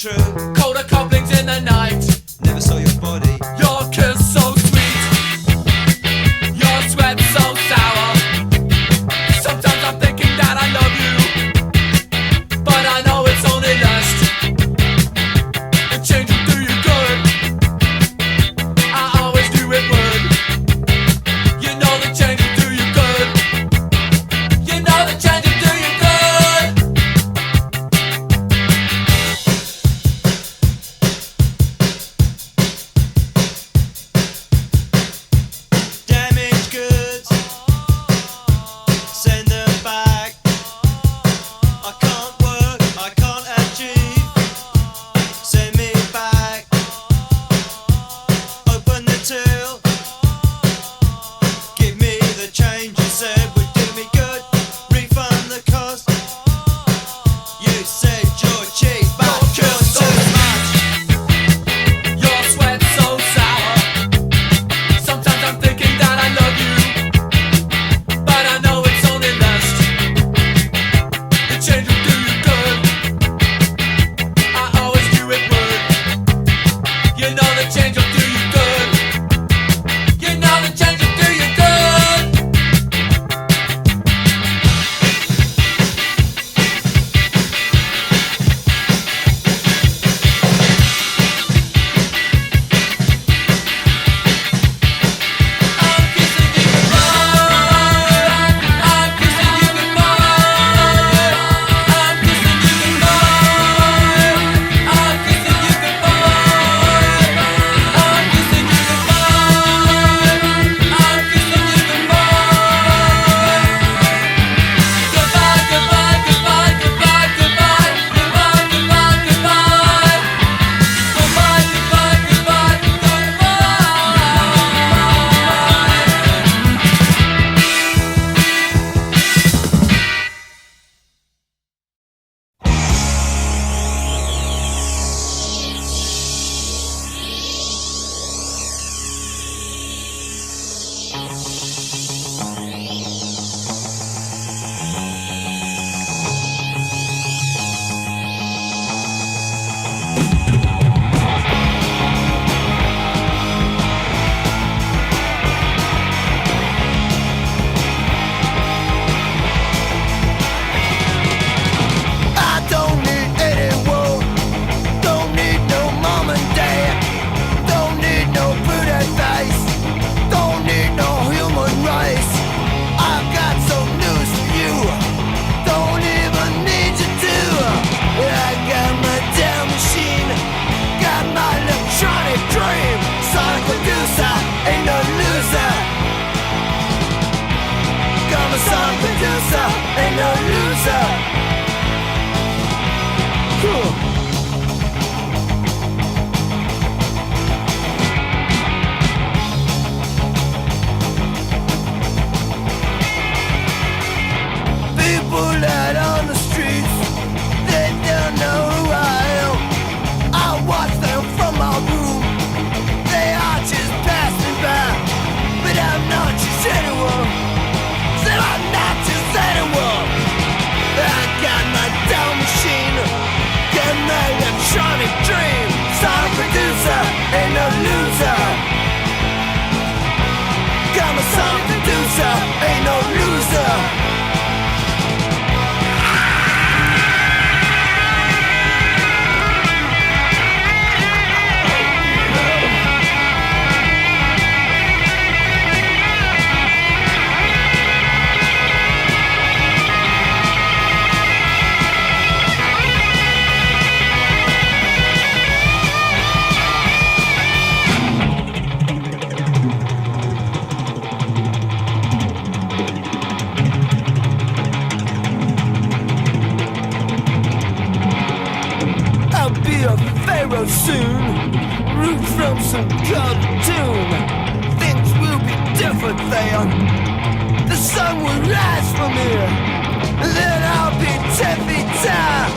true. Colder couplings in the night. Never saw your body. Your kiss so sweet. Your sweat so sour. Sometimes I'm thinking that I love you, but I know it's only lust. The change will do you good. I always knew it would. You know the change will do you good. You know the change will do you good. Damaged goods, send them back. I can't work, I can't achieve. Send me back. Open the till. Give me the change you said would do me good. Refund the cost. You said you're cheap, but you're too much. Your sweat so sour. Sometimes I'm thinking that I love you, but I know it's only lust. The change will do you good. I always knew it would. You know the change will do you good. You know the change will do you good. I'm kissing you goodbye. I'm kissing you goodbye. I'm kissing you goodbye. I'm kissing you goodbye. I'm kissing you goodbye. I'm kissing you goodbye. Goodbye, goodbye, goodbye, goodbye, goodbye, goodbye, goodbye, goodbye. Goodbye, goodbye, goodbye, I don't need anyone. Don't need no mom and dad. Don't need no good advice. Don't need no human rights. I've got some news for you. Don't even need you to. I got my damn machine. Got my electronic dream. Sonic producer ain't no loser. Got my sonic producer ain't no loser. People out on the streets, they don't know who I am. I watch them from my room. They are just passing by, but I'm not just anyone. So I'm not just anyone. I got my down machine, got my electronic dream. Sonic producer ain't no loser. Got my sonic producer ain't no loser. I'll be a pharaoh soon, root from some cartoon. Things will be different then. The sun will rise from here, then I'll be 10 feet high.